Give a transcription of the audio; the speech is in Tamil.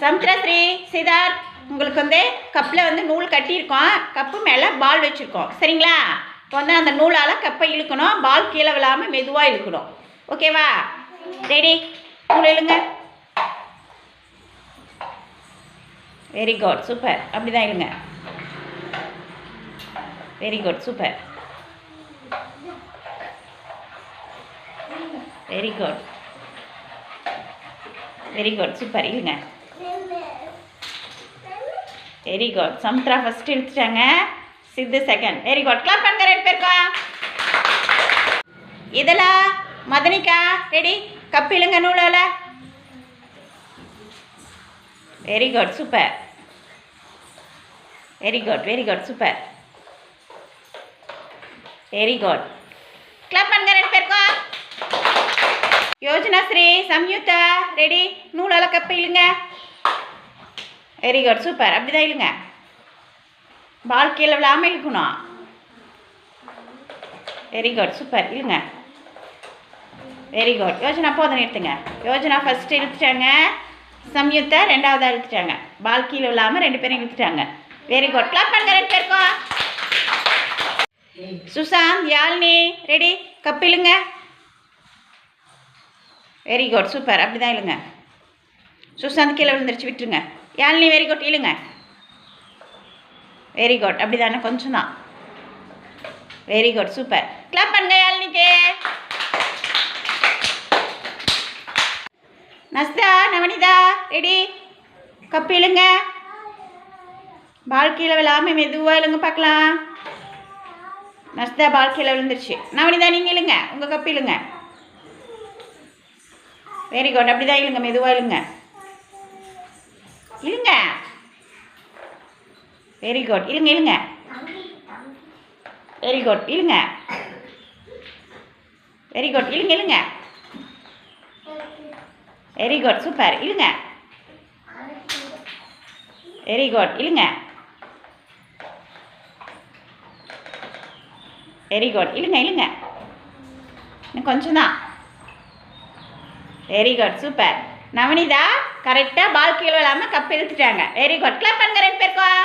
சமுத்திரஸ்ரீ சித்தார்த் உங்களுக்கு வந்து கப்பில் வந்து நூல் கட்டியிருக்கோம். கப்பு மேலே பால் வச்சுருக்கோம். சரிங்களா? இப்போ வந்து அந்த நூலால் கப்பை இழுக்கணும். பால் கீழே விழாமல் மெதுவாக இழுக்கணும். ஓகேவா? ரெடி? நூல் இழுங்க. Very good, super. அப்படி தான் இழுங்க. Very good, super. Very good, very good, super. இழுங்க. Very good. சமுத்ரா ஃபர்ஸ்ட் இழுத்துட்டாங்க, Sidhu second. Very good. Clap பண்ணுங்க ரெண்டு பேருக்கும். இதெல்லாம் மதனிக்கா ரெடி? கப் இழுங்க நூலால. Very good, super. Very good, very good, super. Very good. Clap பண்ணுங்க ரெண்டு பேருக்கும். யோஜனா ஸ்ரீ சம்யுக்தா ரெடி? நூலால கப் இழுங்க. Very good, super. அப்படி தான் இழுங்க. பால் கீழே விழாமல் இழுக்கணும். Very good, super. இழுங்க. Very good. யோஜனா போதும் எடுத்துங்க. யோஜனா ஃபஸ்ட்டு இழுத்துட்டாங்க, சம்யுக்தா ரெண்டாவதாக இழுத்துட்டாங்க. பால் கீழே விழாமல் ரெண்டு பேரும் இழுத்துட்டாங்க. Very good. கிளாப் பண்ணுங்க ரெண்டு பேருக்கும். சுசாந்த் யாழ்னி ரெடி? கப் இழுங்க. Very good, super. அப்படி தான் இழுங்க. சுசாந்த் கீழே விழுந்துருச்சு, விட்டுருங்க. யாழ்னி வெரி குட், இழுங்க. Very good. அப்படி தானே, கொஞ்சம் தான். Very good, super. கிளாப் பண்ணுங்க யாழ்னிக்கு. நஸ்தா நவனிதா ரெடி? கப் இழுங்க. பால் கீழே விழாமல் மெதுவாக இழுங்க பார்க்கலாம். நஸ்தா பால் கீழே விழுந்துருச்சு. நவனிதா நீங்கள் இழுங்க. உங்கள் கப் இழுங்க. Very good. அப்படி தான் இழுங்க, மெதுவாக இழுங்க. இழுங்க. Very good. இழுங்க இழுங்க. Very good. இழுங்க. Very good. இழுங்க இழுங்க. Very good, super. இழுங்க. Very good. இழுங்க. Very good. இழுங்க இழுங்க. இன்னும் கொஞ்சம் தான். Very good, super. நவனிதா கரெக்டாக பால் கீழே விழாமல் கப் இழுத்துட்டாங்க. Very good. கிளாப் பண்ணுங்க ரெண்டு பேருக்கும்.